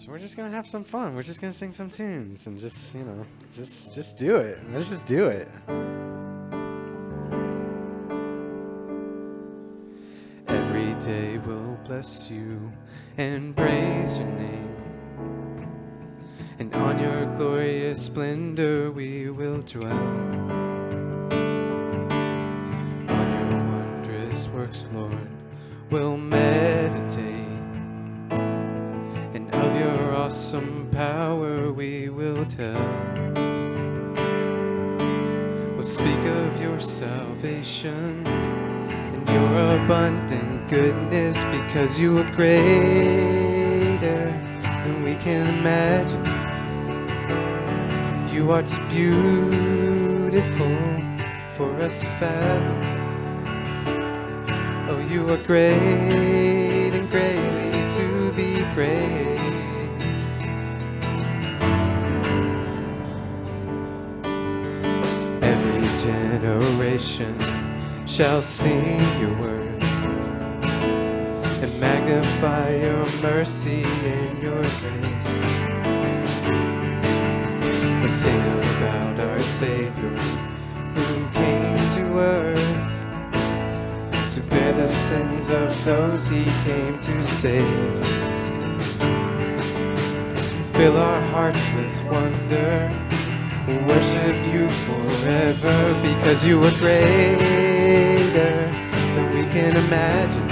So we're just gonna have some fun. We're just gonna sing some tunes and just, just do it. Let's just do it. Every day we'll bless you and praise your name. And on your glorious splendor we will dwell. On your wondrous works, Lord, we'll meditate. And of your awesome power we will tell. We'll speak of your salvation and your abundant goodness, because you are greater than we can imagine. You are too beautiful for us to fathom. Oh, you are great and greatly to be praised. Every generation shall sing your word and magnify your mercy and your grace. We'll sing about our Savior who came to earth to bear the sins of those he came to save. Fill our hearts with wonder, we'll worship you forever, because you are greater than we can imagine.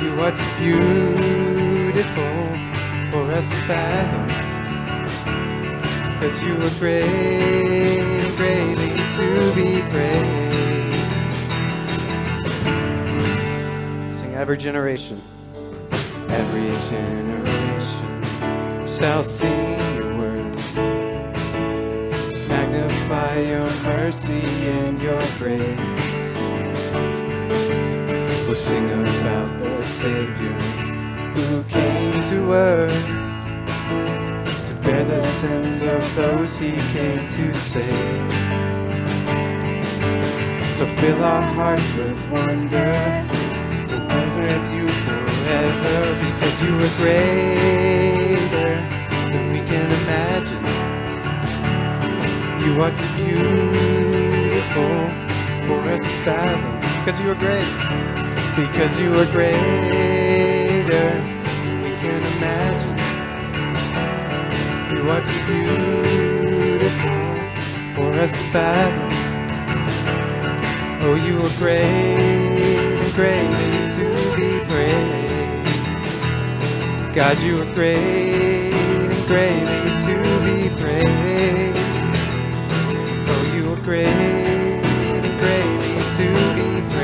You are too beautiful for us to fathom, because you are great and greatly to be praised. Sing every generation. Every generation shall sing your word, magnify your mercy and your grace. We'll sing about the Savior who came to earth to bear the sins of those he came to save. So fill our hearts with wonder, we'll worship you forever, because you are greater than we can imagine. You are too beautiful for us to fathom, because you are great, because you are greater than we can imagine. You are too beautiful for us to fathom. Oh, you are great and greatly to be praised. God, you are great and greatly to be praised. Oh, you are great and greatly to be praised.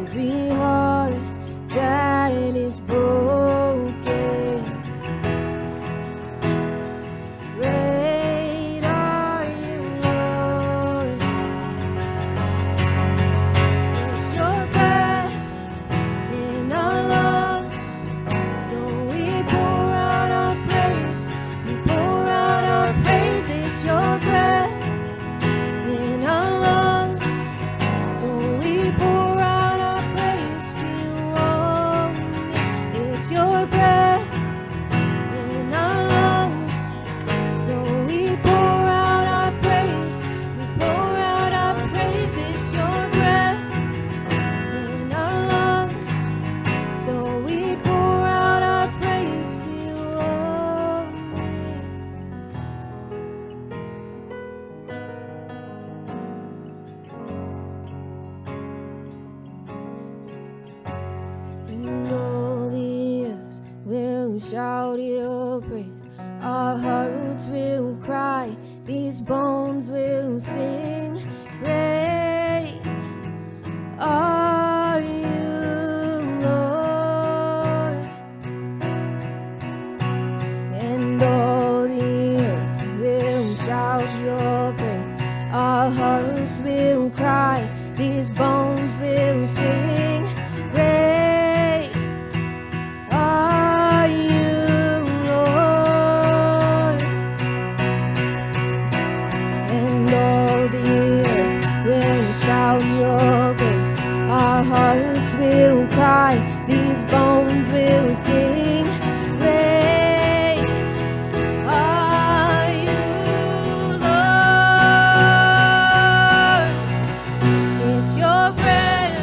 Every heart that will shout your praise. Our hearts will cry, these bones will sing. Great are you, Lord, and all the earth will shout your praise. Our hearts will cry, these bones will sing. Great are you, Lord, and all the earth will shout your praise. Our hearts will cry, these bones will sing. Great are you, Lord. It's your breath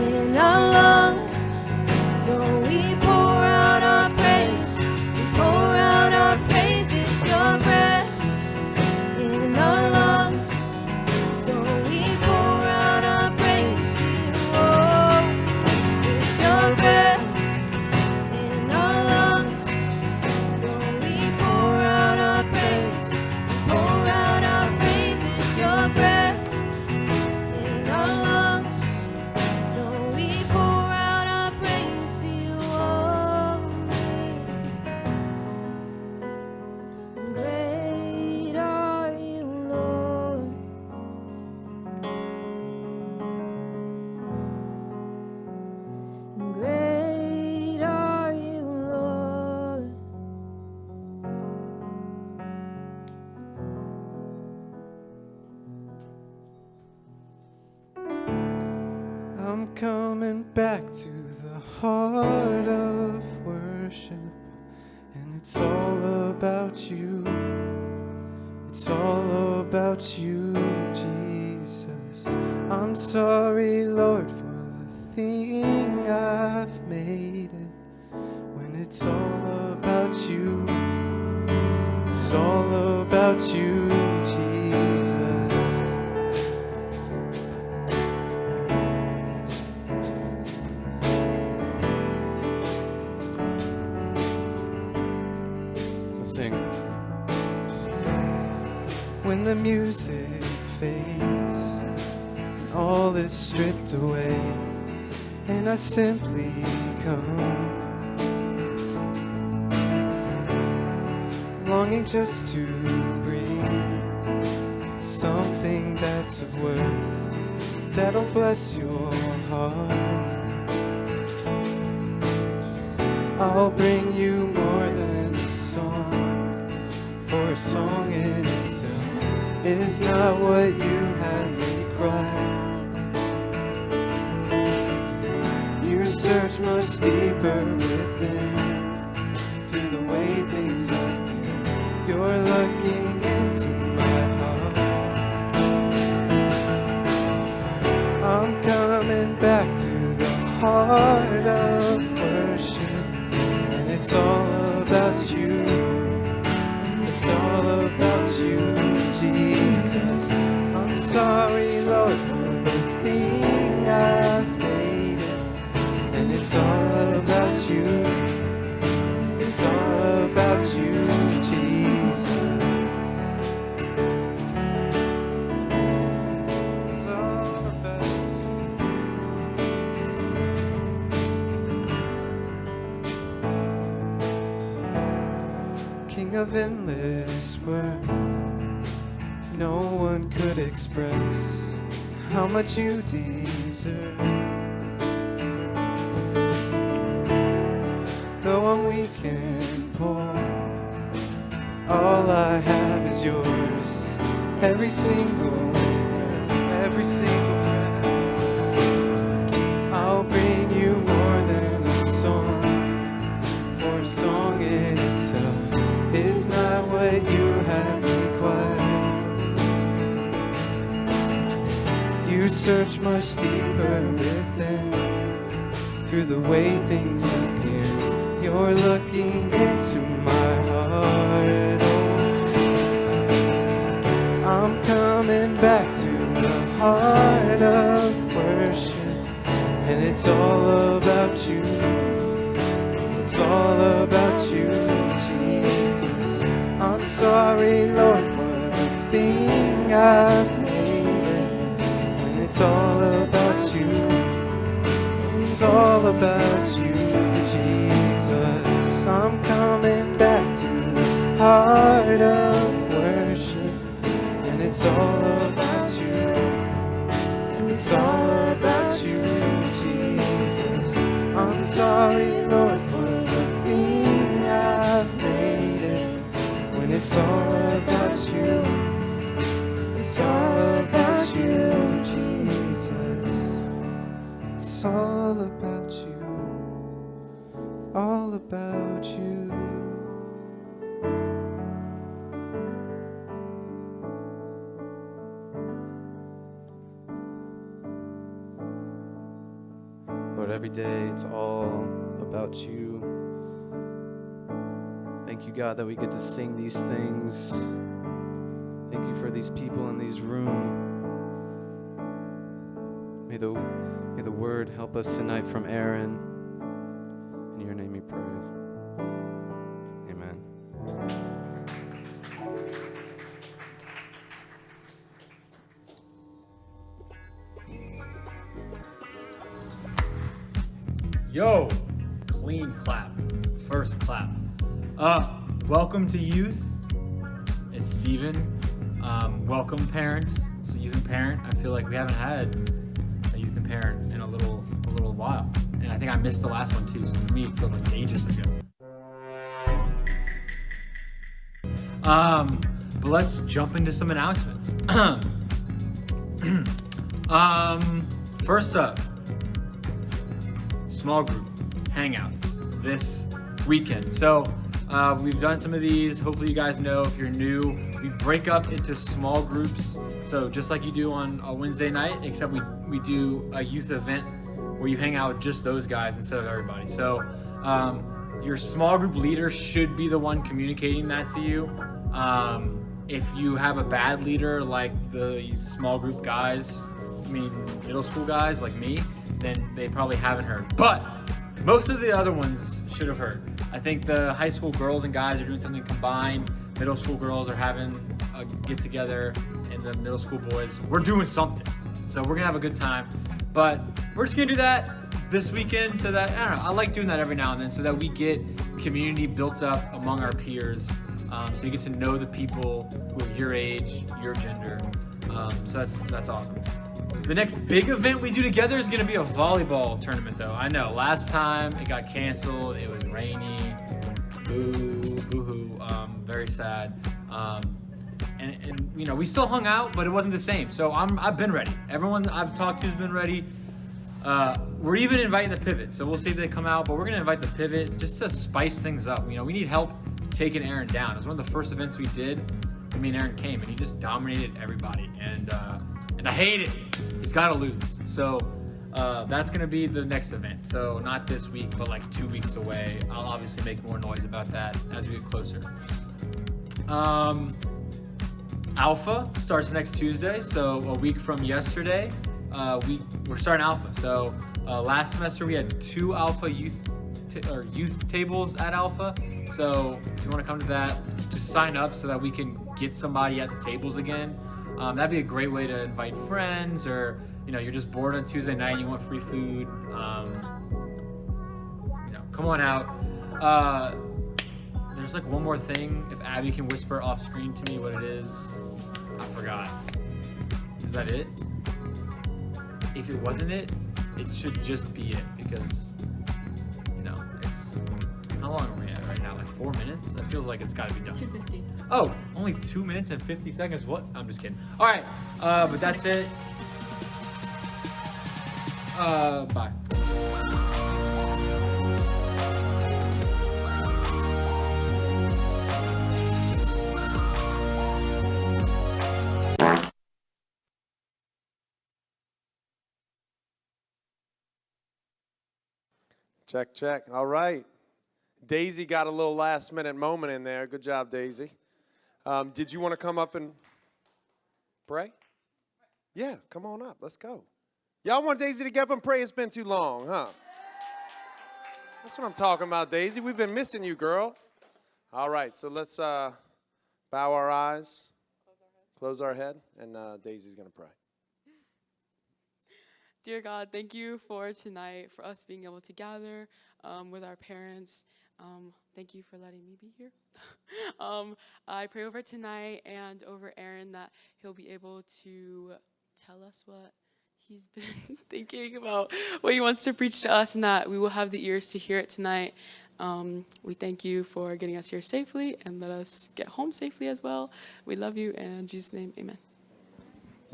in our lungs, so we pour out our praise. We pour out our praise. It's your breath in our lungs, so we pour out our praise to you. Oh, it's your breath in our lungs, so we pour out our praise. Pour out our praise. It's your breath in our lungs, so we pour out our praise to you only. Great are you, Lord. Great are you, Lord. I'm coming back to the heart of worship, and it's all about you. It's all about you, Jesus. I'm sorry, Lord, for the thing I've made it. When it's all about you, it's all about you, Jesus. Let's sing. When the music fades, and all is stripped away, and I simply come, longing just to bring something that's of worth, that'll bless your heart. I'll bring you more than a song, for a song in itself is not what you have required. You search much deeper within, through the way things appear. You're looking into my heart. I'm coming back to the heart of worship, and it's all about you. It's all about you, Jesus. I'm sorry, Lord, for the thing I've made it. And it's all about you. It's all about you, Jesus. It's all about you. King of endless worth, no one could express how much you deserve. Though I'm weak and poor, all I have is yours. Every single breath, every single breath. I'll bring you more than a song, for a song in itself is not what you have required. You search much deeper within, through the way things appear. You're looking into my heart. Oh, I'm coming back to the heart of worship, and it's all about you. It's it's all about you, Jesus. I'm sorry, Lord, for the thing I've made. And it's all about you. It's all about you, Jesus. I'm coming back to the heart of worship. And it's all about you. And it's all about you, Jesus. I'm sorry, Lord, for the thing I've made it. When it's all about you, it's all about you, Jesus. It's all about you, all about you. Lord, every day it's all about you. Thank you, God, that we get to sing these things. Thank you for these people in these rooms. May the word help us tonight from Aaron. In your name we pray. Amen. Yo, clean clap. First clap. Welcome to youth. It's Steven. Welcome parents. It's a youth and parent. I feel like we haven't had a youth and parent in a little while. And I think I missed the last one too, so for me it feels like ages ago. But let's jump into some announcements. First up, small group hangouts this weekend. So we've done some of these. Hopefully you guys know, if you're new, we break up into small groups. So just like you do on a Wednesday night, except we do a youth event where you hang out with just those guys instead of everybody. So your small group leader should be the one communicating that to you. If you have a bad leader like the small group guys, middle school guys like me, then they probably haven't heard. But most of the other ones should have heard. I think the high school girls and guys are doing something combined. Middle school girls are having a get together, and the middle school boys, we're doing something. So we're gonna have a good time. But we're just gonna do that this weekend so that, I don't know, I like doing that every now and then so that we get community built up among our peers. So you get to know the people who are your age, your gender. So that's awesome. The next big event we do together is going to be a volleyball tournament, though. I know, last time it got canceled. It was rainy. Boo-hoo. Very sad. And you know, we still hung out, but it wasn't the same. So I've been ready. Everyone I've talked to has been ready. We're even inviting the pivot. So we'll see if they come out, but we're going to invite the pivot just to spice things up. You know, we need help taking Aaron down. It was one of the first events we did. Me and Aaron came, and he just dominated everybody. And I hate it. He's got to lose. So that's going to be the next event. So not this week, but like 2 weeks away. I'll obviously make more noise about that as we get closer. Alpha starts next Tuesday. So a week from yesterday, we're starting Alpha. So last semester we had 2 Alpha youth tables at Alpha. So if you want to come to that, just sign up so that we can get somebody at the tables again. That'd be a great way to invite friends, or you're just bored on Tuesday night and you want free food. Come on out. There's like one more thing. If Abby can whisper off screen to me what it is, I forgot. Is that it? If it wasn't it, it should just be it, because how long are we at right now? Like 4 minutes? It feels like it's got to be done. 2:50. Oh, only 2 minutes and 50 seconds? What? I'm just kidding. All right, but that's it. Bye. Check. All right. Daisy got a little last-minute moment in there. Good job, Daisy. Did you want to come up and pray? Yeah, come on up. Let's go. Y'all want Daisy to get up and pray? It's been too long, huh? That's what I'm talking about, Daisy. We've been missing you, girl. All right, so let's bow our eyes, close our head, and Daisy's going to pray. Dear God, thank you for tonight, for us being able to gather with our parents. Thank you for letting me be here. I pray over tonight and over Aaron that he'll be able to tell us what he's been thinking about, what he wants to preach to us, and that we will have the ears to hear it tonight. We thank you for getting us here safely and let us get home safely as well. We love you, and in Jesus' name, amen.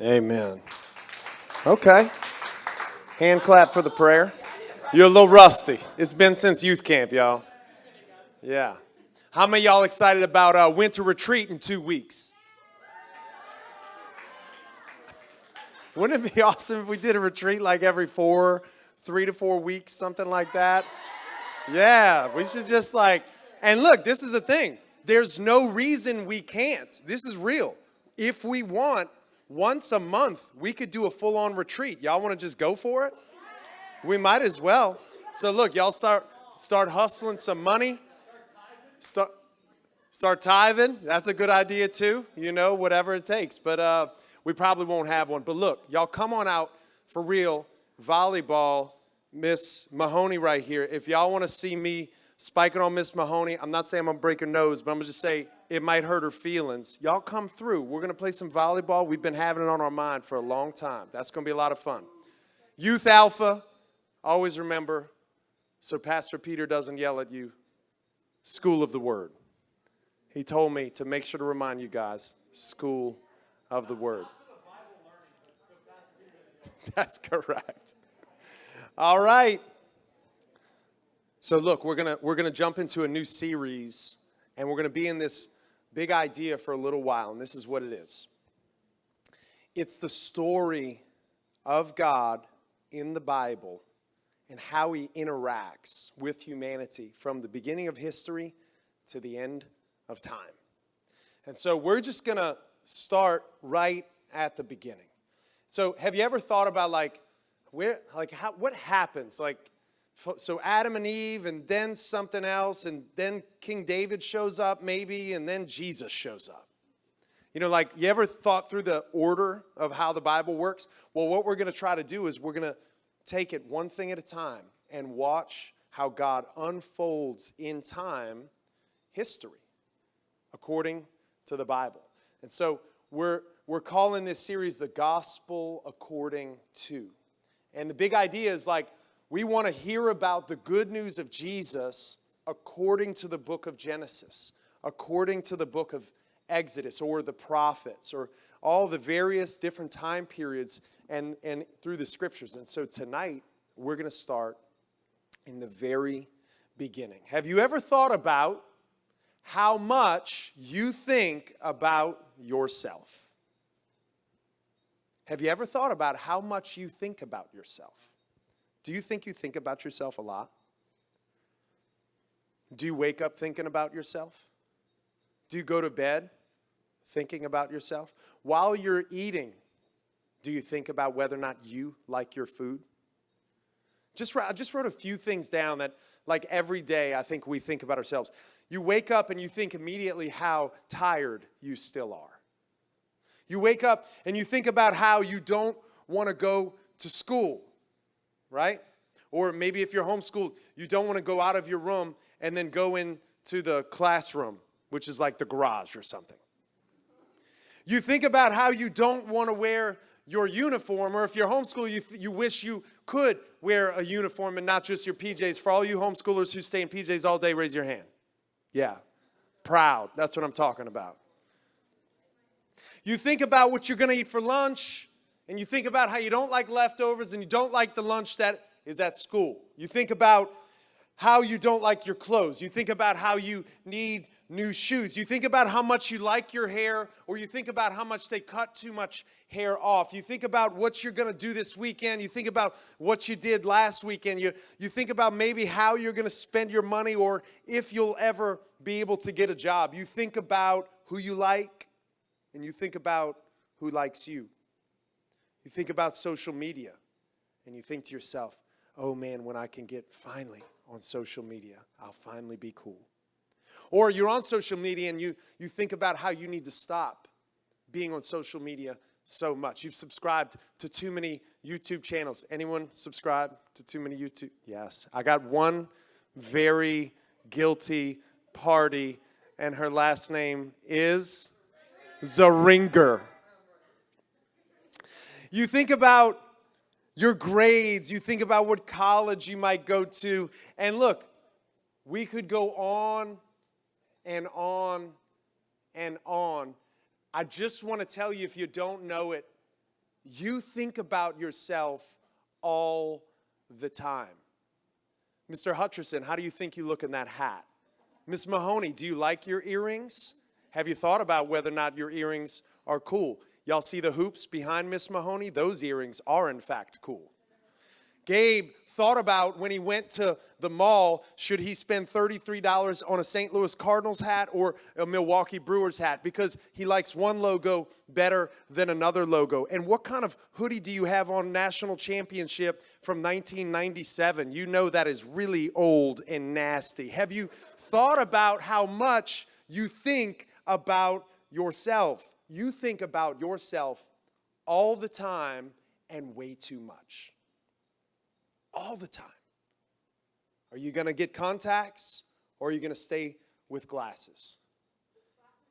Amen. Okay. Hand clap for the prayer. You're a little rusty. It's been since youth camp, y'all. Yeah. How many of y'all excited about winter retreat in 2 weeks? Wouldn't it be awesome if we did a retreat like every 3 to 4 weeks, something like that? Yeah, we should just and look, this is the thing. There's no reason we can't. This is real. If we want, once a month, we could do a full-on retreat. Y'all want to just go for it? We might as well. So look, y'all start hustling some money. Start tithing. That's a good idea too. Whatever it takes. But we probably won't have one. But look, y'all come on out for real. Volleyball, Miss Mahoney right here. If y'all want to see me spiking on Miss Mahoney, I'm not saying I'm going to break her nose, but I'm going to just say it might hurt her feelings. Y'all come through. We're going to play some volleyball. We've been having it on our mind for a long time. That's going to be a lot of fun. Youth Alpha, always remember, so Pastor Peter doesn't yell at you, School of the Word. He told me to make sure to remind you guys, School of the Word. That's correct. All right. So look, we're gonna jump into a new series, and we're gonna be in this big idea for a little while, and this is what it is. It's the story of God in the Bible and how he interacts with humanity from the beginning of history to the end of time. And so we're just gonna start right at the beginning. So have you ever thought about what happens? So Adam and Eve, and then something else, and then King David shows up maybe, and then Jesus shows up. You ever thought through the order of how the Bible works? Well, what we're going to try to do is we're going to take it one thing at a time and watch how God unfolds in time history according to the Bible. And so we're calling this series The Gospel According to. And the big idea is we want to hear about the good news of Jesus according to the book of Genesis, according to the book of Exodus or the prophets or all the various different time periods and through the scriptures. And so tonight we're going to start in the very beginning. Have you ever thought about how much you think about yourself? Have you ever thought about how much you think about yourself? Do you think about yourself a lot? Do you wake up thinking about yourself? Do you go to bed thinking about yourself? While you're eating, do you think about whether or not you like your food? I just wrote a few things down that every day I think we think about ourselves. You wake up and you think immediately how tired you still are. You wake up and you think about how you don't want to go to school, right? Or maybe if you're homeschooled, you don't want to go out of your room and then go into the classroom, which is like the garage or something. You think about how you don't want to wear your uniform, or if you're homeschooled, you wish you could wear a uniform and not just your PJs. For all you homeschoolers who stay in PJs all day, raise your hand. Yeah, proud. That's what I'm talking about. You think about what you're going to eat for lunch, and you think about how you don't like leftovers and you don't like the lunch that is at school. You think about how you don't like your clothes. You think about how you need new shoes. You think about how much you like your hair, or you think about how much they cut too much hair off. You think about what you're going to do this weekend. You think about what you did last weekend. You think about maybe how you're going to spend your money, or if you'll ever be able to get a job. You think about who you like, and you think about who likes you. You think about social media, and you think to yourself, oh man, when I can finally on social media. I'll finally be cool. Or you're on social media and you think about how you need to stop being on social media so much. You've subscribed to too many YouTube channels. Anyone subscribe to too many YouTube? Yes. I got one very guilty party, and her last name is Zaringer. You think about your grades, you think about what college you might go to, and look, we could go on and on and on. I just want to tell you, if you don't know it, you think about yourself all the time. Mr. Hutcherson, how do you think you look in that hat? Miss Mahoney, do you like your earrings? Have you thought about whether or not your earrings are cool? Y'all see the hoops behind Miss Mahoney? Those earrings are, in fact, cool. Gabe thought about when he went to the mall, should he spend $33 on a St. Louis Cardinals hat or a Milwaukee Brewers hat, because he likes one logo better than another logo. And what kind of hoodie do you have on national championship from 1997? You know that is really old and nasty. Have you thought about how much you think about yourself? You think about yourself all the time and way too much. All the time. Are you going to get contacts or are you going to stay with glasses?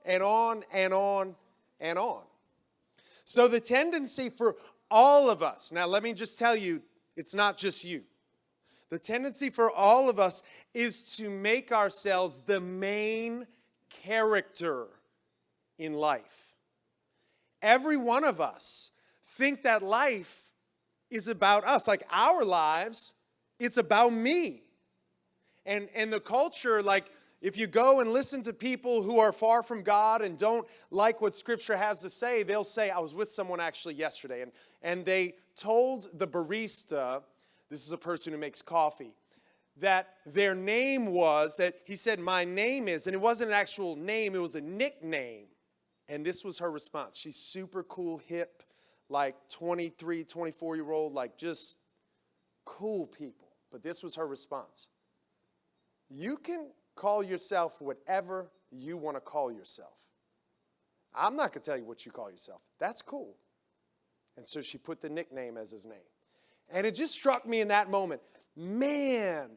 And on and on and on. So the tendency for all of us, now let me just tell you, it's not just you. The tendency for all of us is to make ourselves the main character in life. Every one of us think that life is about us. Like our lives, it's about me. And the culture, like if you go and listen to people who are far from God and don't like what Scripture has to say, they'll say, I was with someone actually yesterday, and they told the barista, this is a person who makes coffee, that their name was, that he said, my name is, and it wasn't an actual name, it was a nickname. And this was her response. She's super cool, hip, like 23, 24-year-old, like just cool people. But this was her response. You can call yourself whatever you want to call yourself. I'm not going to tell you what you call yourself. That's cool. And so she put the nickname as his name. And it just struck me in that moment, man,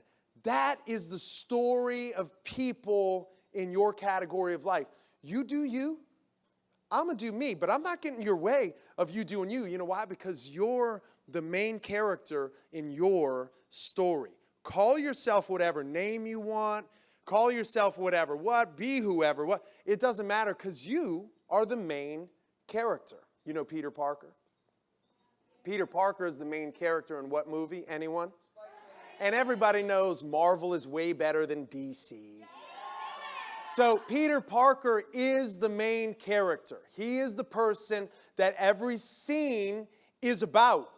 that is the story of people in your category of life. You do you. I'm going to do me, but I'm not getting in your way of you doing you. You know why? Because you're the main character in your story. Call yourself whatever name you want. Call yourself whatever what. Be whoever what. It doesn't matter because you are the main character. You know Peter Parker? Peter Parker is the main character in what movie? Anyone? And everybody knows Marvel is way better than DC. So Peter Parker is the main character. He is the person that every scene is about,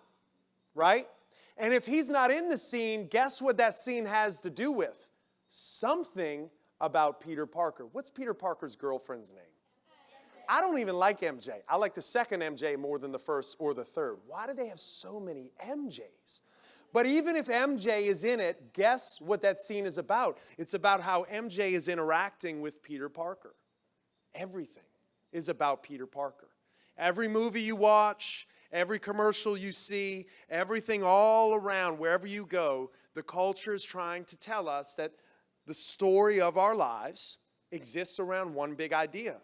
right? And if he's not in the scene, guess what that scene has to do with? Something about Peter Parker. What's Peter Parker's girlfriend's name? I don't even like MJ. I like the second MJ more than the first or the third. Why do they have so many MJs? But even if MJ is in it, guess what that scene is about? It's about how MJ is interacting with Peter Parker. Everything is about Peter Parker. Every movie you watch, every commercial you see, everything all around, wherever you go, the culture is trying to tell us that the story of our lives exists around one big idea.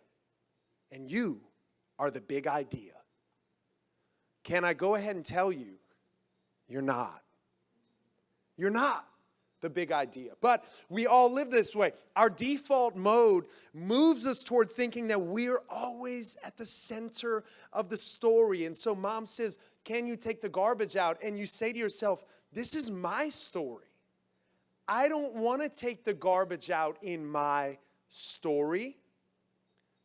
And you are the big idea. Can I go ahead and tell you, you're not. You're not the big idea. But we all live this way. Our default mode moves us toward thinking that we're always at the center of the story. And so mom says, can you take the garbage out? And you say to yourself, this is my story. I don't want to take the garbage out in my story.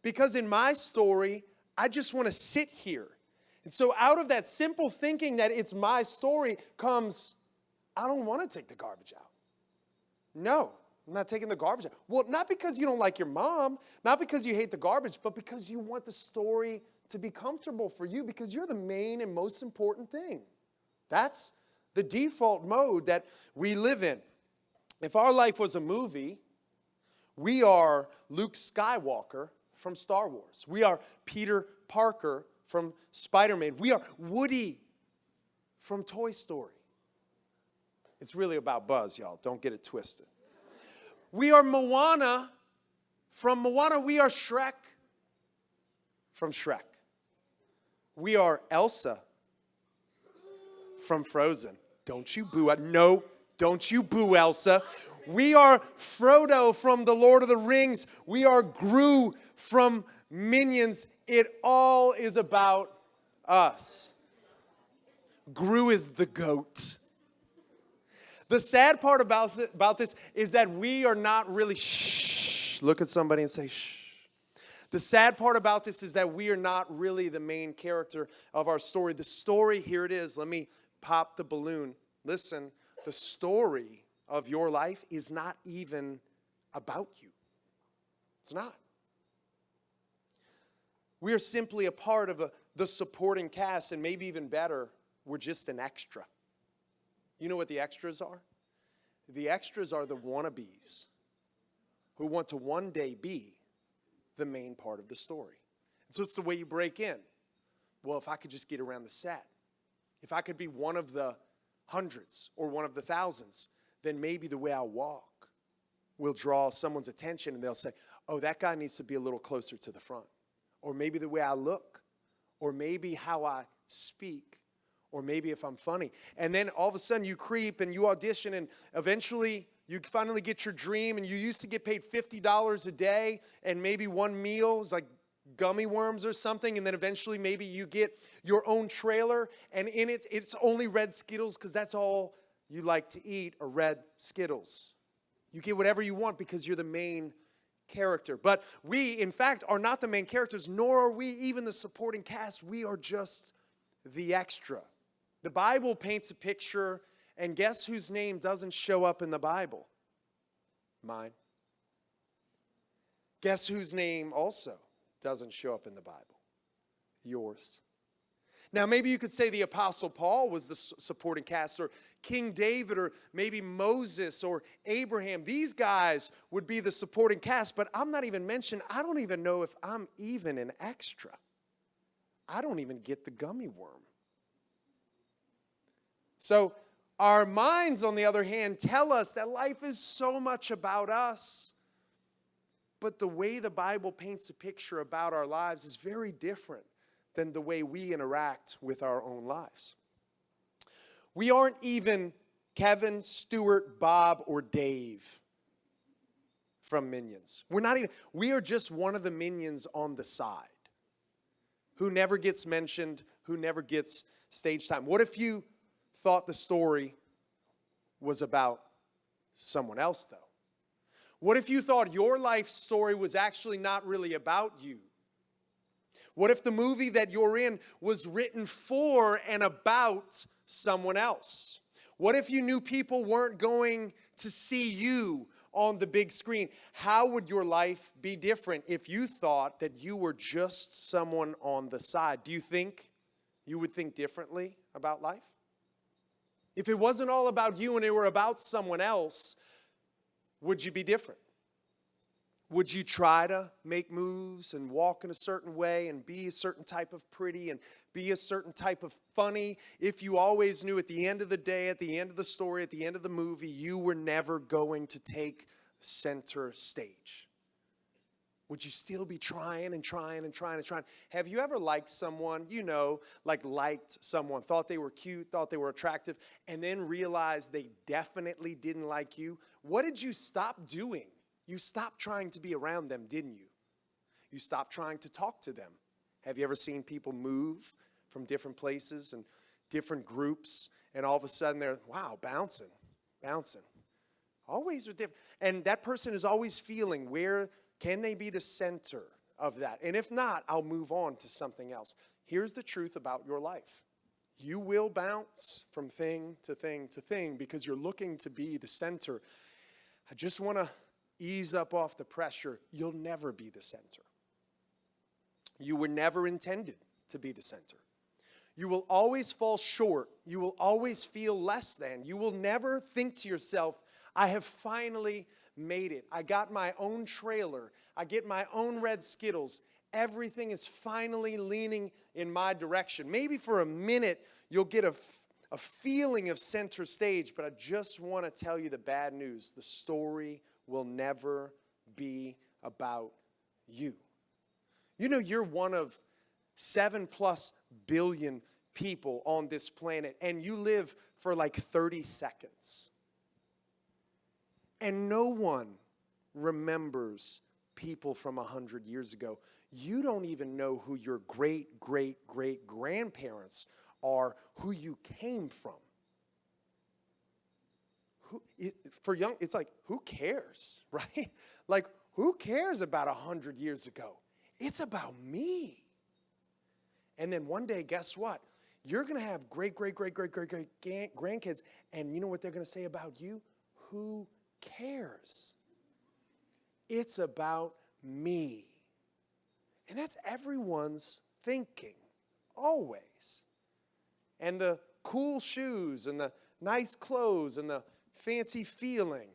Because in my story, I just want to sit here. And so out of that simple thinking that it's my story comes, I don't want to take the garbage out. No, I'm not taking the garbage out. Well, not because you don't like your mom, not because you hate the garbage, but because you want the story to be comfortable for you because you're the main and most important thing. That's the default mode that we live in. If our life was a movie, we are Luke Skywalker from Star Wars. We are Peter Parker from Spider-Man. We are Woody from Toy Story. It's really about Buzz, y'all. Don't get it twisted. We are Moana from Moana. We are Shrek from Shrek. We are Elsa from Frozen. Don't you boo. No, don't you boo, Elsa. We are Frodo from The Lord of the Rings. We are Gru from Minions. It all is about us. Gru is the goat. The sad part about this is that we are not really, shh. Look at somebody and say, shh. The sad part about this is that we are not really the main character of our story. The story, here it is. Let me pop the balloon. Listen, the story of your life is not even about you. It's not. We are simply a part of the supporting cast, and maybe even better, we're just an extra. You know what the extras are? The extras are the wannabes who want to one day be the main part of the story. And so it's the way you break in. Well, if I could just get around the set, if I could be one of the hundreds or one of the thousands, then maybe the way I walk will draw someone's attention and they'll say, oh, that guy needs to be a little closer to the front. Or maybe the way I look, or maybe how I speak, or maybe if I'm funny. And then all of a sudden you creep and you audition, and eventually you finally get your dream, and you used to get paid $50 a day, and maybe one meal is like gummy worms or something, and then eventually maybe you get your own trailer, and in it, it's only red Skittles because that's all you like to eat, are red Skittles. You get whatever you want because you're the main character. But we, in fact, are not the main characters, nor are we even the supporting cast. We are just the extra. The Bible paints a picture, and guess whose name doesn't show up in the Bible? Mine. Guess whose name also doesn't show up in the Bible? Yours. Now, maybe you could say the Apostle Paul was the supporting cast, or King David, or maybe Moses, or Abraham. These guys would be the supporting cast, but I'm not even mentioned. I don't even know if I'm even an extra. I don't even get the gummy worm. So our minds, on the other hand, tell us that life is so much about us. But the way the Bible paints a picture about our lives is very different than the way we interact with our own lives. We aren't even Kevin, Stuart, Bob, or Dave from Minions. We are just one of the minions on the side who never gets mentioned, who never gets stage time. What if you thought the story was about someone else, though? What if you thought your life story was actually not really about you? What if the movie that you're in was written for and about someone else? What if you knew people weren't going to see you on the big screen? How would your life be different if you thought that you were just someone on the side? Do you think you would think differently about life? If it wasn't all about you and it were about someone else, would you be different? Would you try to make moves and walk in a certain way and be a certain type of pretty and be a certain type of funny if you always knew at the end of the day, at the end of the story, at the end of the movie, you were never going to take center stage? Would you still be trying and trying and trying and trying? Have you ever liked someone, liked someone, thought they were cute, thought they were attractive, and then realized they definitely didn't like you? What did you stop doing? You stopped trying to be around them, didn't you? You stopped trying to talk to them. Have you ever seen people move from different places and different groups, and all of a sudden they're, wow, bouncing. Always are different. And that person is always feeling, where can they be the center of that? And if not, I'll move on to something else. Here's the truth about your life. You will bounce from thing to thing to thing because you're looking to be the center. I just want to ease up off the pressure. You'll never be the center. You were never intended to be the center. You will always fall short. You will always feel less than. You will never think to yourself, I have finally made it. I got my own trailer. I get my own red Skittles. Everything is finally leaning in my direction. Maybe for a minute you'll get a feeling of center stage, but I just want to tell you the bad news. The story will never be about you. You know, you're one of 7+ billion people on this planet, and you live for like 30 seconds. And no one remembers people from 100 years ago. You don't even know who your great-great-great-grandparents are, who you came from. For young, it's like, who cares, right? Like, who cares about 100 years ago? It's about me. And then one day, guess what? You're going to have great-great-great-great-great-grandkids, and you know what they're going to say about you? Who cares? It's about me. And that's everyone's thinking, always. And the cool shoes and the nice clothes and the fancy feeling,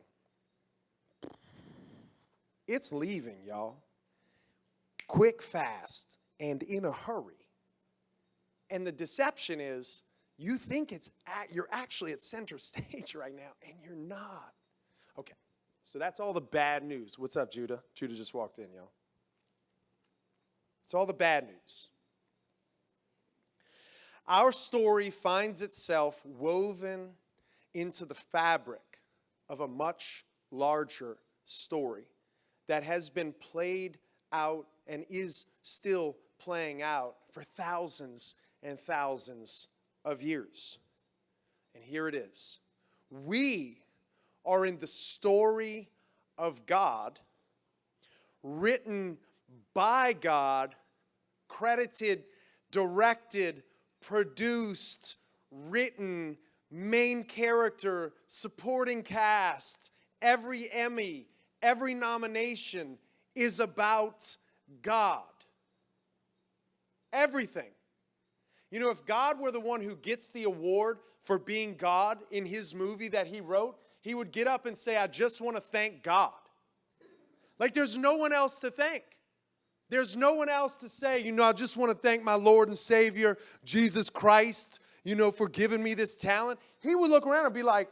it's leaving, y'all. Quick, fast, and in a hurry. And the deception is you think you're actually at center stage right now, and you're not. Okay, so that's all the bad news. What's up, Judah? Judah just walked in, y'all. It's all the bad news. Our story finds itself woven into the fabric of a much larger story that has been played out and is still playing out for thousands and thousands of years. And here it is. We are in the story of God, written by God, credited, directed, produced, written, main character, supporting cast, every Emmy, every nomination is about God. Everything. You know, if God were the one who gets the award for being God in his movie that he wrote, he would get up and say, I just want to thank God. Like there's no one else to thank. There's no one else to say, you know, I just want to thank my Lord and Savior, Jesus Christ, you know, for giving me this talent. He would look around and be like,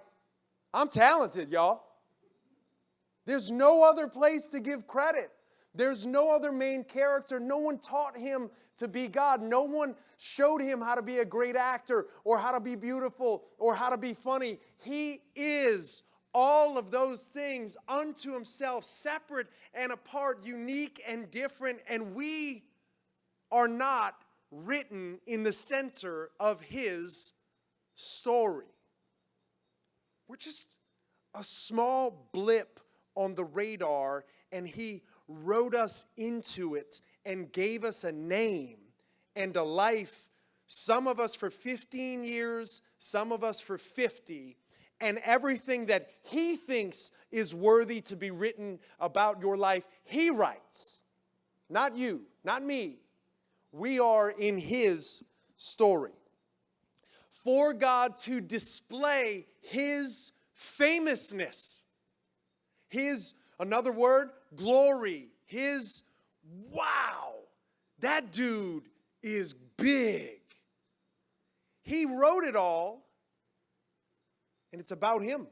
I'm talented, y'all. There's no other place to give credit. There's no other main character. No one taught him to be God. No one showed him how to be a great actor or how to be beautiful or how to be funny. He is all of those things unto himself, separate and apart, unique and different, and we are not written in the center of his story. We're just a small blip on the radar, and he wrote us into it and gave us a name and a life, some of us for 15 years, some of us for 50, and everything that he thinks is worthy to be written about your life, he writes. Not you, not me. We are in his story. For God to display his famousness, his, another word, glory, his, wow, that dude is big. He wrote it all, and it's about him.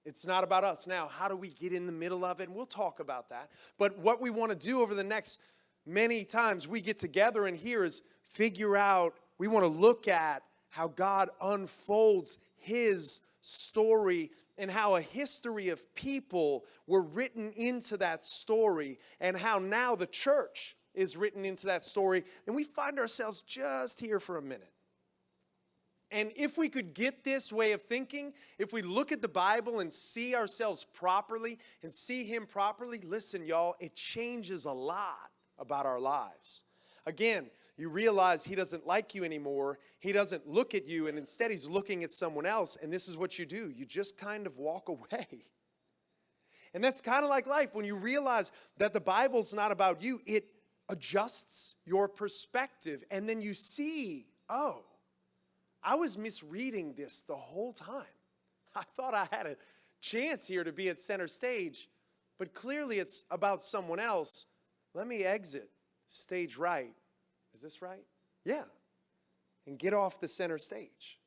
It's not about us. Now, how do we get in the middle of it? And we'll talk about that. But what we want to do over the next many times we get together in here is figure out, we want to look at how God unfolds his story and how a history of people were written into that story and how now the church is written into that story. And we find ourselves just here for a minute. And if we could get this way of thinking, if we look at the Bible and see ourselves properly and see him properly, listen, y'all, it changes a lot about our lives. Again, you realize he doesn't like you anymore. He doesn't look at you, and instead he's looking at someone else, and this is what you do. You just kind of walk away. And that's kind of like life. When you realize that the Bible's not about you, it adjusts your perspective, and then you see, I was misreading this the whole time. I thought I had a chance here to be at center stage, but clearly it's about someone else. Let me exit stage right. Is this right? Yeah. And get off the center stage.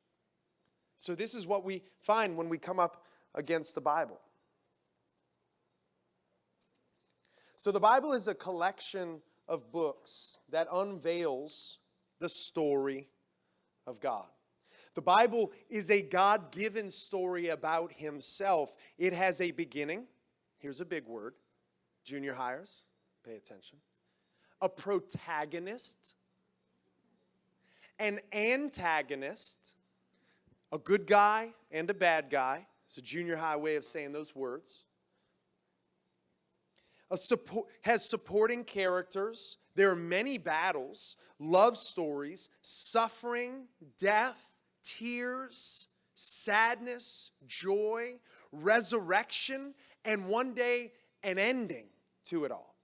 So this is what we find when we come up against the Bible. So the Bible is a collection of books that unveils the story of God. The Bible is a God-given story about himself. It has a beginning. Here's a big word. Junior hires, pay attention. A protagonist. An antagonist. A good guy and a bad guy. It's a junior high way of saying those words. Has supporting characters. There are many battles, love stories, suffering, death, tears, sadness, joy, resurrection, and one day an ending to it all.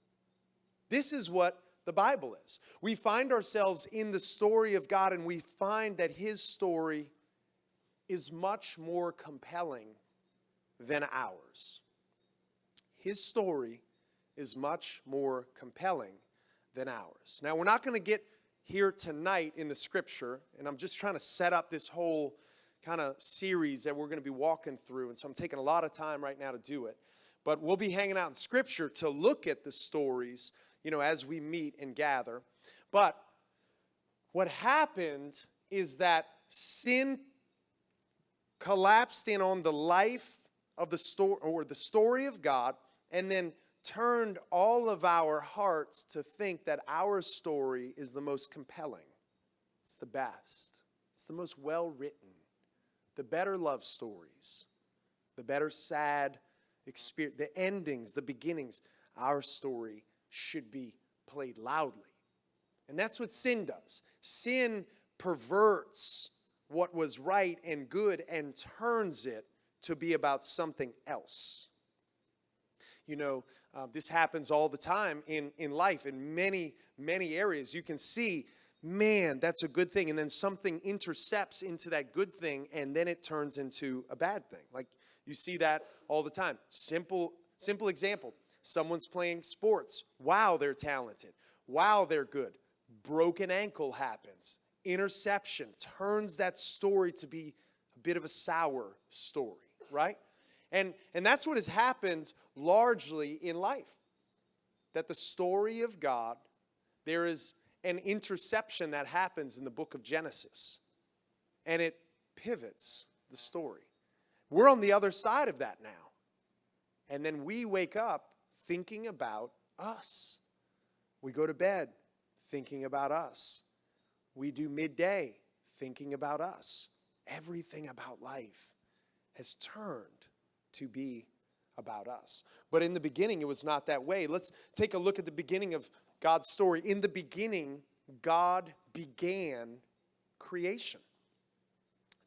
This is what the Bible is. We find ourselves in the story of God, and we find that his story is much more compelling than ours. His story is much more compelling than ours. Now, we're not going to get here tonight in the scripture, and I'm just trying to set up this whole kind of series that we're going to be walking through, and so I'm taking a lot of time right now to do it. But we'll be hanging out in scripture to look at the stories, as we meet and gather. But what happened is that sin collapsed in on the life of the story, or the story of God, and then turned all of our hearts to think that our story is the most compelling. It's the best. It's the most well-written. The better love stories. The better sad experience. The endings, the beginnings. Our story should be played loudly. And that's what sin does. Sin perverts what was right and good and turns it to be about something else. This happens all the time in life, in many, many areas. You can see, man, that's a good thing. And then something intercepts into that good thing, and then it turns into a bad thing. Like, you see that all the time. Simple example. Someone's playing sports. Wow, they're talented. Wow, they're good. Broken ankle happens. Interception turns that story to be a bit of a sour story, right? And that's what has happened largely in life. That the story of God, there is an interception that happens in the book of Genesis. And it pivots the story. We're on the other side of that now. And then we wake up thinking about us. We go to bed thinking about us. We do midday thinking about us. Everything about life has turned to be about us. But in the beginning, it was not that way. Let's take a look at the beginning of God's story. In the beginning, God began creation.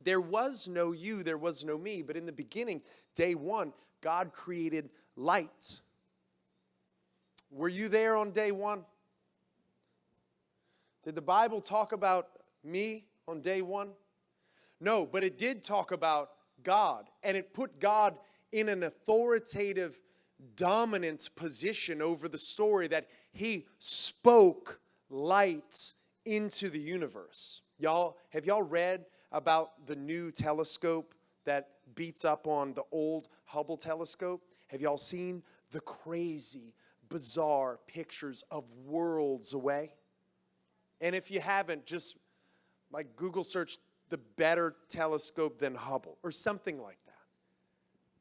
There was no you, there was no me, but in the beginning, day one, God created light. Were you there on day one? Did the Bible talk about me on day one? No, but it did talk about God, and it put God in an authoritative, dominant position over the story, that he spoke light into the universe. Have y'all read about the new telescope that beats up on the old Hubble telescope? Have y'all seen the crazy, bizarre pictures of worlds away? And if you haven't, just like Google search the better telescope than Hubble or something like that.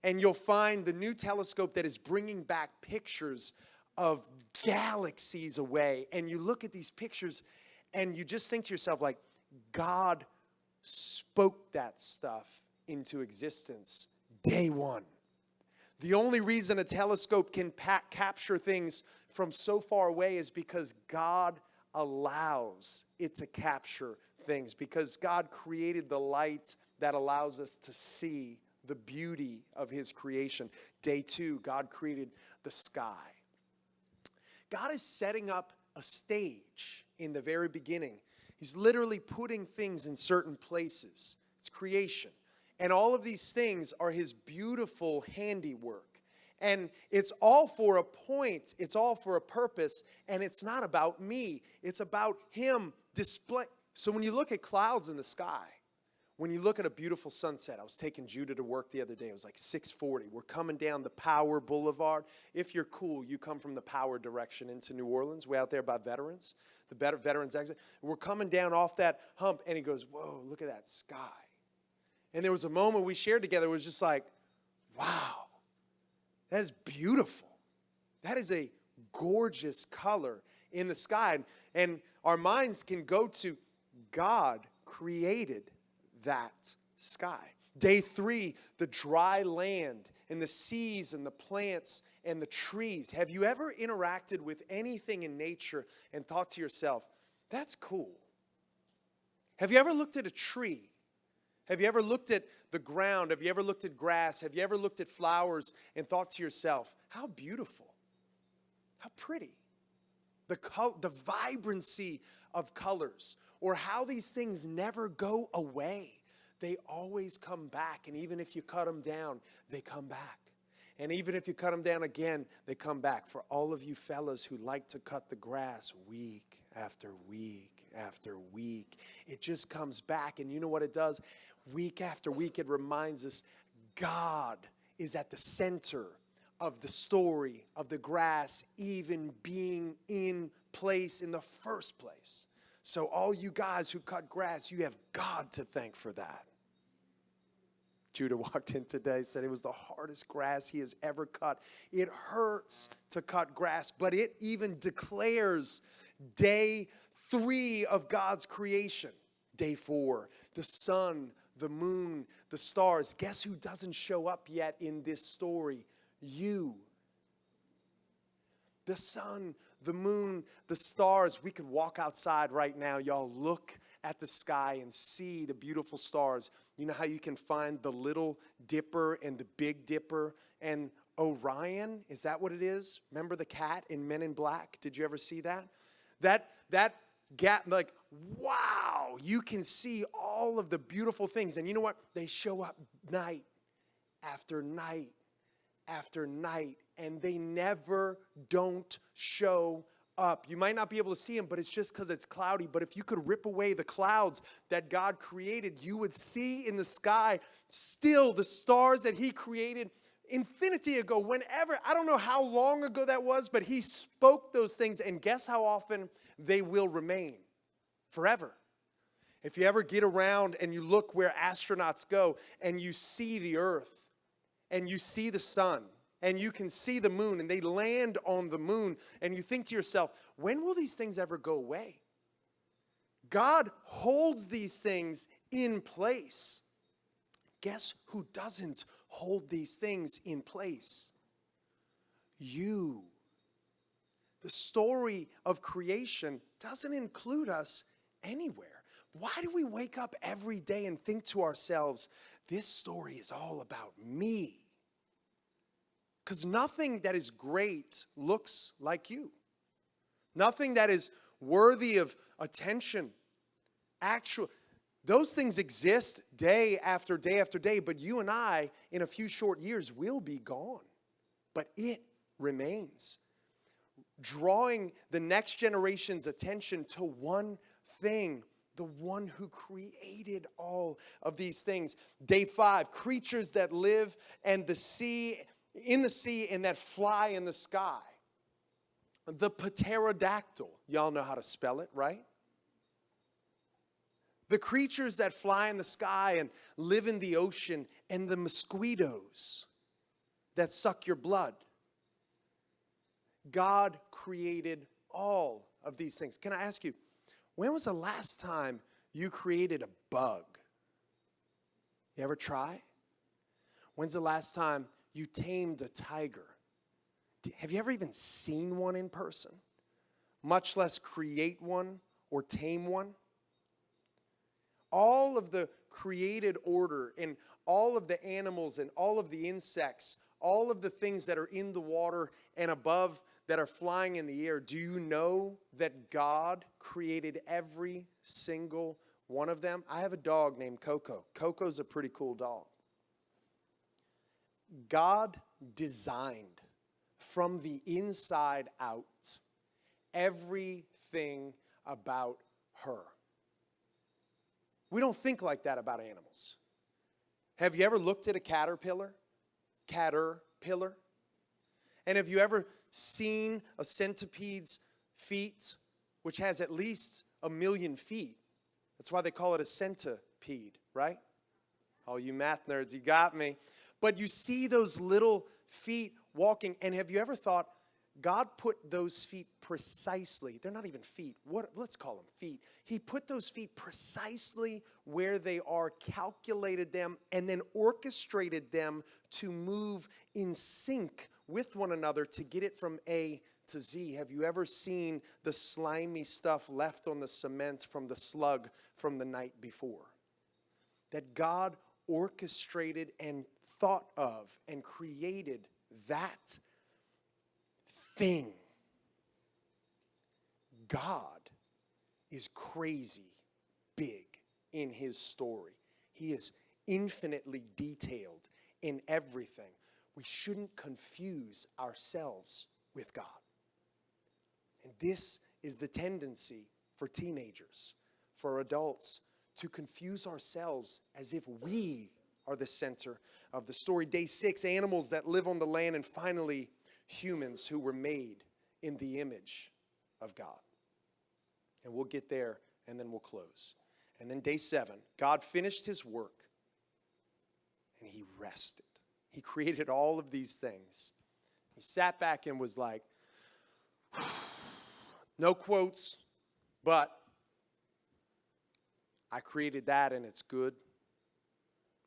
And you'll find the new telescope that is bringing back pictures of galaxies away. And you look at these pictures and you just think to yourself, like, God spoke that stuff into existence day one. The only reason a telescope can capture things from so far away is because God allows it to capture things, because God created the light that allows us to see the beauty of his creation. Day two, God created the sky. God is setting up a stage in the very beginning. He's literally putting things in certain places. It's creation. And all of these things are his beautiful handiwork. And it's all for a point, it's all for a purpose, and it's not about me. It's about him display. So when you look at clouds in the sky, when you look at a beautiful sunset, I was taking Judah to work the other day. It was like 6:40. We're coming down the Power Boulevard. If you're cool, you come from the Power direction into New Orleans, way out there by Veterans, the Veterans exit. We're coming down off that hump, and he goes, whoa, look at that sky. And there was a moment we shared together. It was just like, wow. That is beautiful. That is a gorgeous color in the sky. And our minds can go to God created that sky. Day 3, the dry land and the seas and the plants and the trees. Have you ever interacted with anything in nature and thought to yourself, that's cool? Have you ever looked at a tree? Have you ever looked at the ground? Have you ever looked at grass? Have you ever looked at flowers and thought to yourself, how beautiful, how pretty, the vibrancy of colors, or how these things never go away. They always come back, and even if you cut them down, they come back. And even if you cut them down again, they come back. For all of you fellas who like to cut the grass week after week after week, it just comes back. And you know what it does? Week after week, it reminds us God is at the center of the story of the grass even being in place in the first place. So all you guys who cut grass, you have God to thank for that. Judah walked in today, said it was the hardest grass he has ever cut. It hurts to cut grass, but it even declares day 3 of God's creation. Day 4, the sun, the moon, the stars. Guess who doesn't show up yet in this story? You. The sun, the moon, the stars. We could walk outside right now, y'all. Look at the sky and see the beautiful stars. You know how you can find the Little Dipper and the Big Dipper and Orion? Is that what it is? Remember the cat in Men in Black? Did you ever see that? That gap, like, wow, you can see all of the beautiful things. And you know what? They show up night after night after night, and they never don't show up. You might not be able to see them, but it's just because it's cloudy. But if you could rip away the clouds that God created, you would see in the sky still the stars that he created infinity ago, whenever. I don't know how long ago that was, but he spoke those things, and guess how often they will remain? Forever. If you ever get around and you look where astronauts go and you see the earth and you see the sun and you can see the moon and they land on the moon and you think to yourself, when will these things ever go away? God holds these things in place. Guess who doesn't hold these things in place? You. The story of creation doesn't include us anywhere. Why do we wake up every day and think to ourselves, this story is all about me? Because nothing that is great looks like you. Nothing that is worthy of attention. Those things exist day after day after day, but you and I, in a few short years, will be gone. But it remains. Drawing the next generation's attention to one thing, the one who created all of these things. Day 5, creatures that live in the sea and that fly in the sky. The pterodactyl. Y'all know how to spell it, right? The creatures that fly in the sky and live in the ocean, and the mosquitoes that suck your blood. God created all of these things. Can I ask you, when was the last time you created a bug? You ever try? When's the last time you tamed a tiger? Have you ever even seen one in person? Much less create one or tame one? All of the created order and all of the animals and all of the insects, all of the things that are in the water and above that are flying in the air, do you know that God created every single One of them, I have a dog named Coco. Coco's a pretty cool dog. God designed from the inside out everything about her. We don't think like that about animals. Have you ever looked at a caterpillar? Caterpillar? And have you ever seen a centipede's feet, which has at least 1 million feet? That's why they call it a centipede, right? Oh, you math nerds, you got me. But you see those little feet walking, and have you ever thought, God put those feet precisely, they're not even feet, let's call them feet. He put those feet precisely where they are, calculated them, and then orchestrated them to move in sync with one another to get it from A to Z. Have you ever seen the slimy stuff left on the cement from the slug from the night before? That God orchestrated and thought of and created that thing. God is crazy big in his story. He is infinitely detailed in everything. We shouldn't confuse ourselves with God. And this is the tendency for teenagers, for adults, to confuse ourselves as if we are the center of the story. Day 6, animals that live on the land, and finally, humans who were made in the image of God. And we'll get there, and then we'll close. And then day 7, God finished his work, and he rested. He created all of these things. He sat back and was like, no quotes, but I created that and it's good.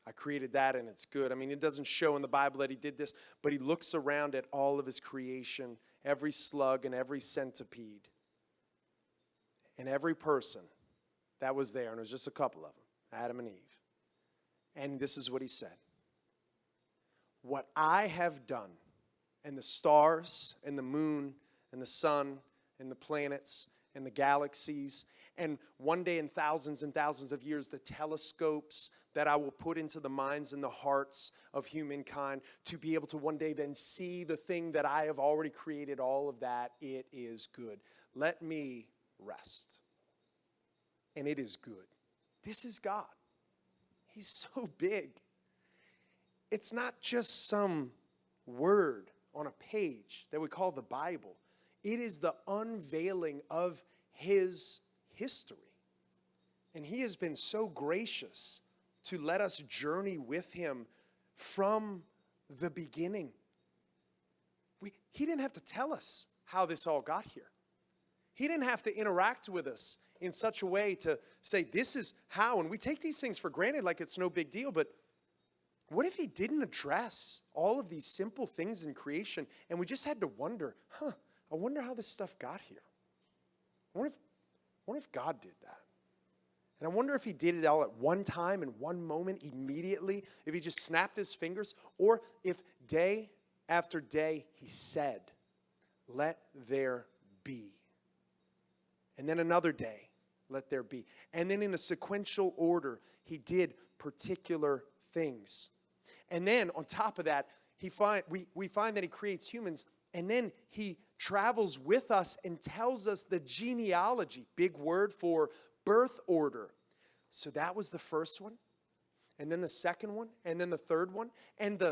I created that and it's good. I mean, it doesn't show in the Bible that he did this, but he looks around at all of his creation, every slug and every centipede, and every person that was there, and it was just a couple of them, Adam and Eve. And this is what he said. What I have done, and the stars and the moon and the sun and the planets and the galaxies, and one day in thousands and thousands of years, the telescopes that I will put into the minds and the hearts of humankind to be able to one day then see the thing that I have already created, all of that, it is good. Let me rest. And it is good. This is God. He's so big. It's not just some word on a page that we call the Bible. It is the unveiling of his history. And he has been so gracious to let us journey with him from the beginning. He didn't have to tell us how this all got here. He didn't have to interact with us in such a way to say, this is how. And we take these things for granted like it's no big deal, but what if he didn't address all of these simple things in creation and we just had to wonder, I wonder how this stuff got here. I wonder if God did that. And I wonder if he did it all at one time, in one moment, immediately, if he just snapped his fingers, or if day after day he said, let there be. And then another day, let there be. And then in a sequential order, he did particular things. And then on top of that, we find that he creates humans, and then he travels with us and tells us the genealogy, big word for birth order. So that was the first one, and then the second one, and then the third one, and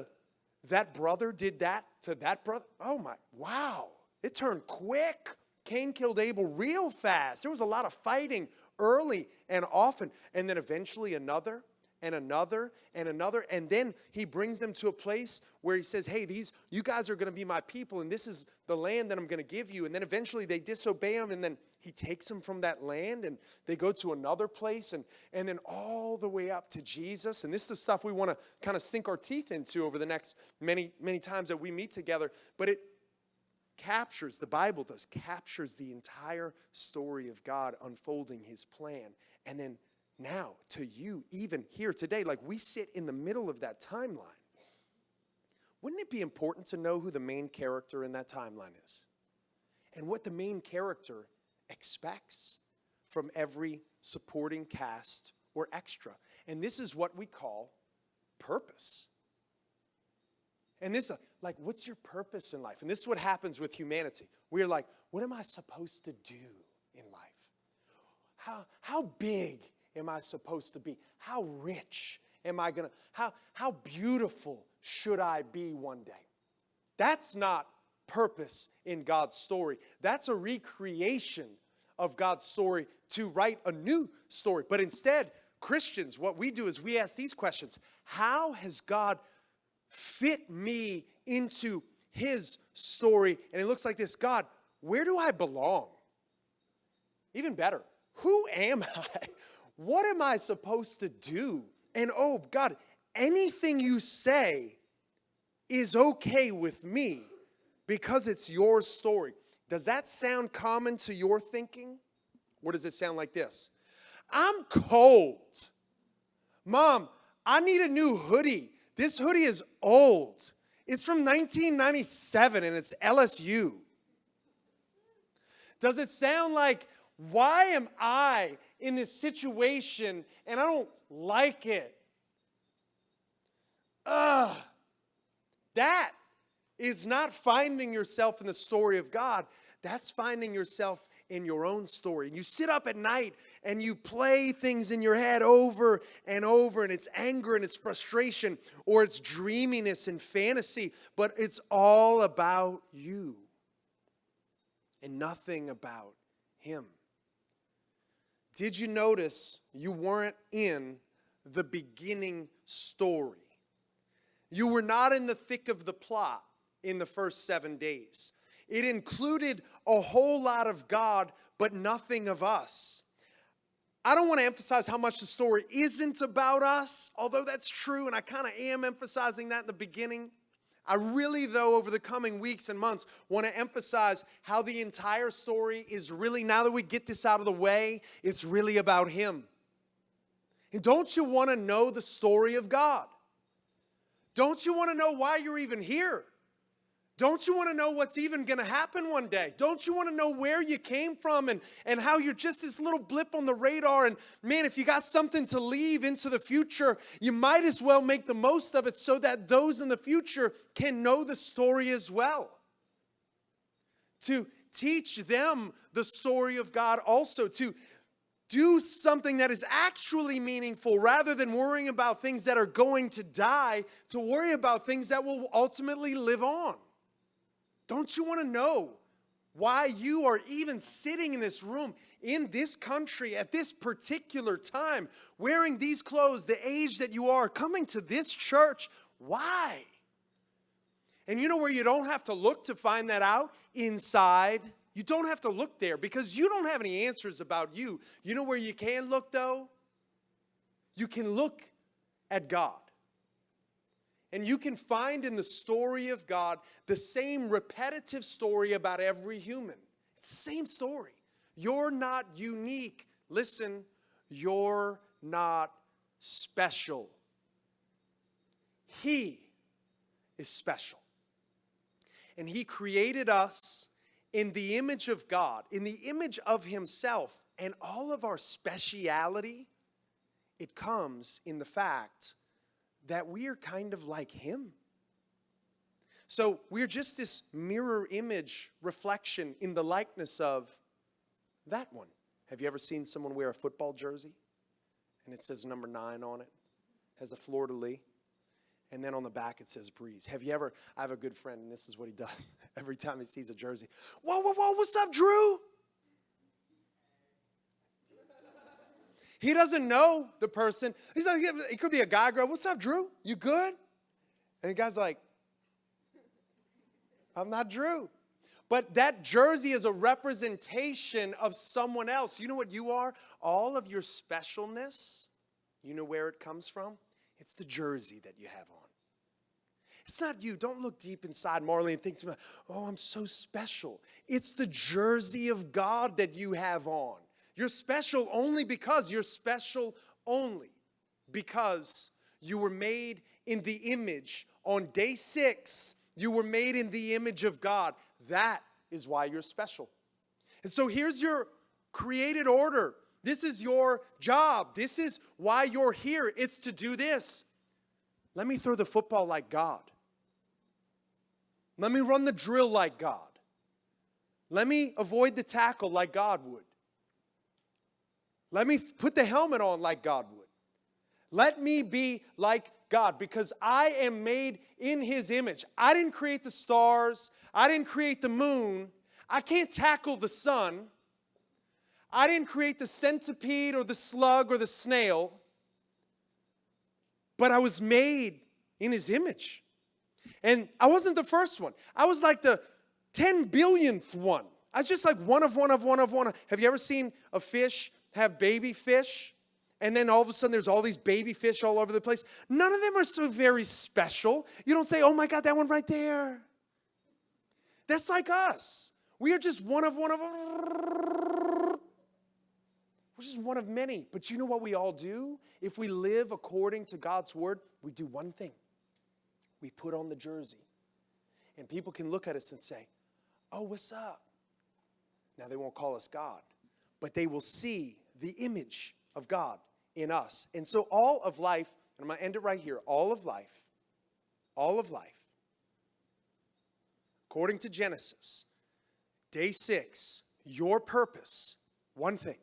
that brother did that to that brother. Oh my, wow, it turned quick. Cain killed Abel real fast. There was a lot of fighting early and often, and then eventually another, and another, and another, and then he brings them to a place where he says, hey, you guys are going to be my people, and this is the land that I'm going to give you. And then eventually they disobey him, and then he takes them from that land, and they go to another place, and then all the way up to Jesus. And this is the stuff we want to kind of sink our teeth into over the next many, many times that we meet together. But it captures, the Bible captures the entire story of God unfolding his plan. And then now, to you, even here today, like we sit in the middle of that timeline. Wouldn't it be important to know who the main character in that timeline is? And what the main character expects from every supporting cast or extra. And this is what we call purpose. And this, like, what's your purpose in life? And this is what happens with humanity. We're like, what am I supposed to do in life? How big am I supposed to be? How rich am I going to, how beautiful should I be one day? That's not purpose in God's story. That's a recreation of God's story to write a new story. But instead, Christians, what we do is we ask these questions. How has God fit me into his story? And it looks like this. God, where do I belong? Even better, who am I? What am I supposed to do? And oh, God, anything you say is okay with me because it's your story. Does that sound common to your thinking? Or does it sound like this? I'm cold. Mom, I need a new hoodie. This hoodie is old. It's from 1997 and it's LSU. Does it sound like, why am I in this situation and I don't like it? That is not finding yourself in the story of God. That's finding yourself in your own story. And you sit up at night and you play things in your head over and over, and it's anger and it's frustration, or it's dreaminess and fantasy, but it's all about you and nothing about him. Did you notice you weren't in the beginning story? You were not in the thick of the plot in the first 7 days. It included a whole lot of God, but nothing of us. I don't want to emphasize how much the story isn't about us, although that's true, and I kind of am emphasizing that in the beginning. I really, though, over the coming weeks and months, want to emphasize how the entire story is really, now that we get this out of the way, it's really about him. And don't you want to know the story of God? Don't you want to know why you're even here? Don't you want to know what's even going to happen one day? Don't you want to know where you came from and how you're just this little blip on the radar? And man, if you got something to leave into the future, you might as well make the most of it so that those in the future can know the story as well. To teach them the story of God also, to do something that is actually meaningful rather than worrying about things that are going to die, to worry about things that will ultimately live on. Don't you want to know why you are even sitting in this room, in this country, at this particular time, wearing these clothes, the age that you are, coming to this church? Why? And you know where you don't have to look to find that out? Inside. You don't have to look there because you don't have any answers about you. You know where you can look, though? You can look at God. And you can find in the story of God the same repetitive story about every human. It's the same story. You're not unique. Listen, you're not special. He is special. And he created us in the image of God, in the image of himself. And all of our speciality, it comes in the fact that we are kind of like him. So we're just this mirror image reflection in the likeness of that one. Have you ever seen someone wear a football jersey? And it says number 9 on it. Has a fleur-de-lis. And then on the back it says Breeze. I have a good friend, and this is what he does. Every time he sees a jersey. Whoa, what's up, Drew? He doesn't know the person. He's like, it could be a guy, girl. What's up, Drew? You good? And the guy's like, I'm not Drew. But that jersey is a representation of someone else. You know what you are? All of your specialness, you know where it comes from? It's the jersey that you have on. It's not you. Don't look deep inside, Marley, and think to myself, oh, I'm so special. It's the jersey of God that you have on. You're special only because you're special only because you were made in the image. On day 6, you were made in the image of God. That is why you're special. And so here's your created order. This is your job. This is why you're here. It's to do this. Let me throw the football like God. Let me run the drill like God. Let me avoid the tackle like God would. Let me put the helmet on like God would. Let me be like God, because I am made in His image. I didn't create the stars. I didn't create the moon. I can't tackle the sun. I didn't create the centipede or the slug or the snail. But I was made in His image. And I wasn't the first one. I was like the 10 billionth one. I was just like one of one. Have you ever seen a fish have baby fish? And then all of a sudden there's all these baby fish all over the place. None of them are so very special. You don't say, oh my God, that one right there. That's like us. We are just one of. We're just one of many. But you know what we all do? If we live according to God's word, we do one thing. We put on the jersey. And people can look at us and say, oh, what's up? Now they won't call us God, but they will see the image of God in us. And so all of life, and I'm going to end it right here, all of life, according to Genesis, day 6, your purpose, one thing,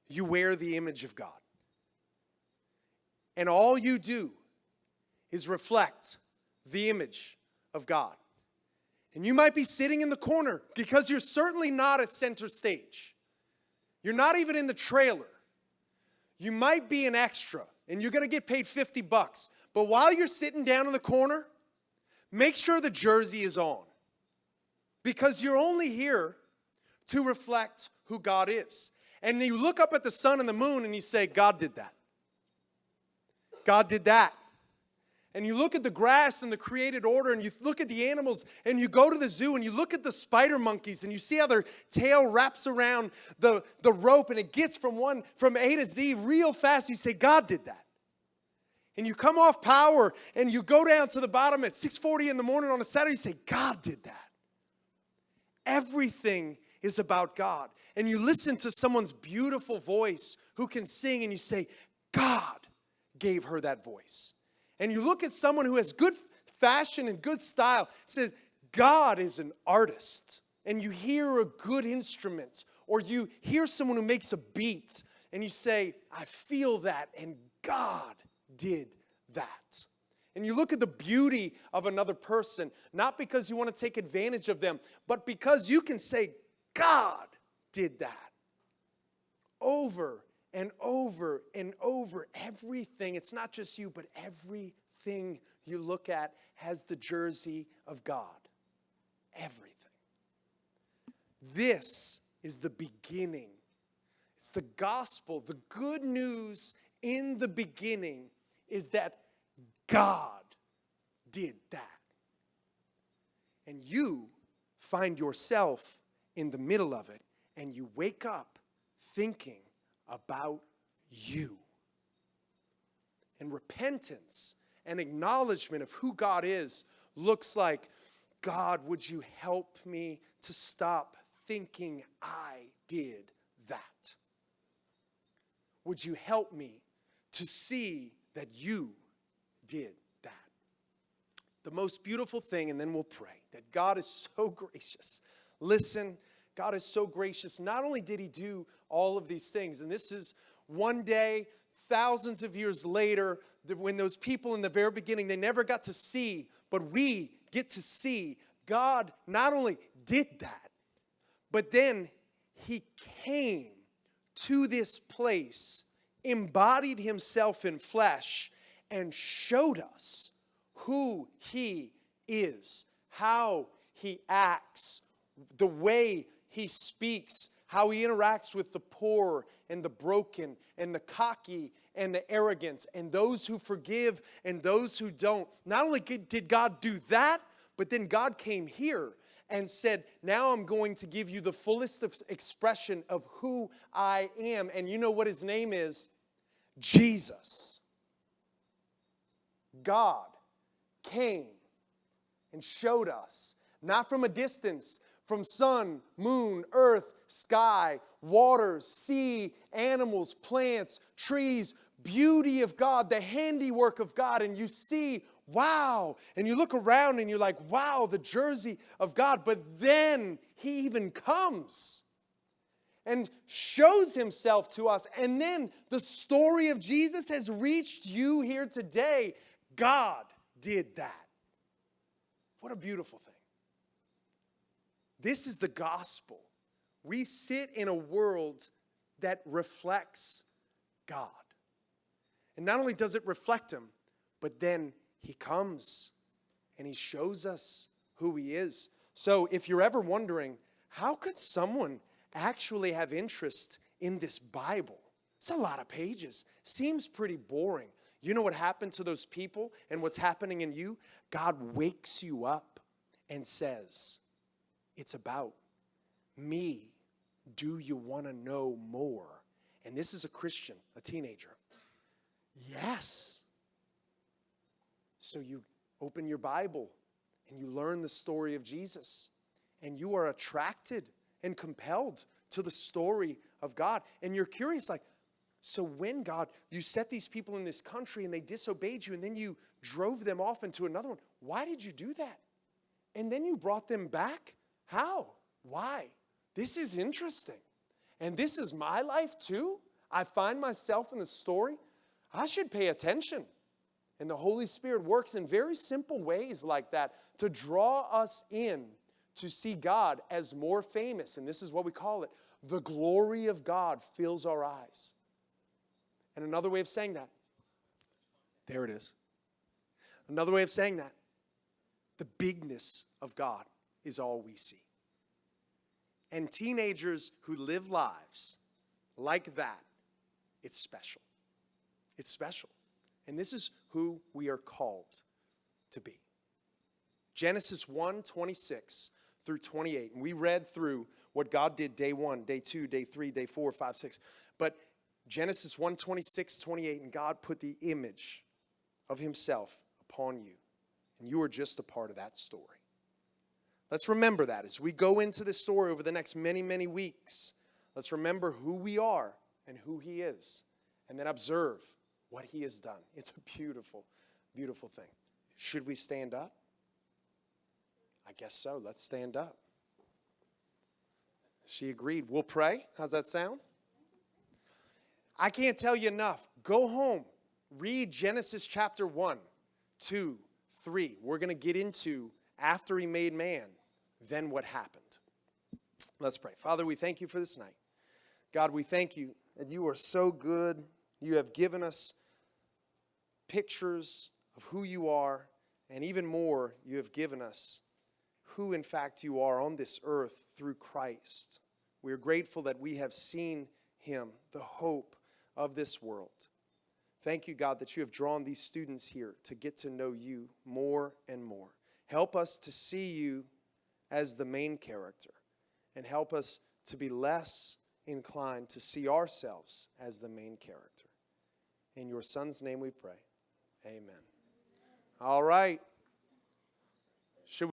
you wear the image of God. And all you do is reflect the image of God. And you might be sitting in the corner because you're certainly not at center stage. You're not even in the trailer. You might be an extra, and you're going to get paid $50. But while you're sitting down in the corner, make sure the jersey is on. Because you're only here to reflect who God is. And you look up at the sun and the moon and you say, God did that. God did that. And you look at the grass and the created order, and you look at the animals, and you go to the zoo and you look at the spider monkeys, and you see how their tail wraps around the rope and it gets from A to Z real fast. You say, God did that. And you come off power and you go down to the bottom at 6:40 in the morning on a Saturday, you say, God did that. Everything is about God. And you listen to someone's beautiful voice who can sing, and you say, God gave her that voice. And you look at someone who has good fashion and good style, says, God is an artist. And you hear a good instrument, or you hear someone who makes a beat, and you say, I feel that, and God did that. And you look at the beauty of another person, not because you want to take advantage of them, but because you can say, God did that. Over and over and over, everything, it's not just you, but everything you look at has the jersey of God. Everything. This is the beginning. It's the gospel. The good news in the beginning is that God did that. And you find yourself in the middle of it, and you wake up thinking about you. And repentance and acknowledgement of who God is looks like, God, would you help me to stop thinking I did that? Would you help me to see that you did that? The most beautiful thing, and then we'll pray, that God is so gracious. Listen, God is so gracious. Not only did He do all of these things, and this is one day, thousands of years later, when those people in the very beginning, they never got to see, but we get to see. God not only did that, but then He came to this place, embodied Himself in flesh, and showed us who He is, how He acts, the way He speaks, how He interacts with the poor and the broken and the cocky and the arrogant and those who forgive and those who don't. Not only did God do that, but then God came here and said, now I'm going to give you the fullest expression of who I am. And you know what His name is? Jesus. God came and showed us, not from a distance, from sun, moon, earth, sky, water, sea, animals, plants, trees, beauty of God, the handiwork of God, and you see, wow, and you look around and you're like, wow, the jersey of God, but then he even comes and shows himself to us, and then the story of Jesus has reached you here today. God did that. What a beautiful thing. This is the gospel. We sit in a world that reflects God. And not only does it reflect him, but then he comes and he shows us who he is. So if you're ever wondering, how could someone actually have interest in this Bible? It's a lot of pages. Seems pretty boring. You know what happened to those people and what's happening in you? God wakes you up and says, it's about me. Do you want to know more? And this is a Christian, a teenager. Yes. So you open your Bible and you learn the story of Jesus. And you are attracted and compelled to the story of God. And you're curious, like, so when, God, you set these people in this country and they disobeyed you and then you drove them off into another one, why did you do that? And then you brought them back? How? Why? This is interesting. And this is my life too. I find myself in the story. I should pay attention. And the Holy Spirit works in very simple ways like that to draw us in to see God as more famous. And this is what we call it. The glory of God fills our eyes. And another way of saying that, there it is. Another way of saying that, the bigness of God is all we see. And teenagers who live lives like that, it's special. It's special. And this is who we are called to be. Genesis 1:26 through 28. And we read through what God did day 1, day 2, day 3, day 4, 5, 6. But Genesis 1:26, 28, and God put the image of himself upon you. And you are just a part of that story. Let's remember that as we go into this story over the next many, many weeks. Let's remember who we are and who he is. And then observe what he has done. It's a beautiful, beautiful thing. Should we stand up? I guess so. Let's stand up. She agreed. We'll pray. How's that sound? I can't tell you enough. Go home. Read Genesis chapter 1, 2, 3. We're going to get into after he made man, then what happened. Let's pray. Father, we thank you for this night. God, we thank you that you are so good. You have given us pictures of who you are, and even more, you have given us who in fact you are on this earth through Christ. We are grateful that we have seen him, the hope of this world. Thank you, God, that you have drawn these students here to get to know you more and more. Help us to see you as the main character, and help us to be less inclined to see ourselves as the main character. In your Son's name we pray. Amen. All right.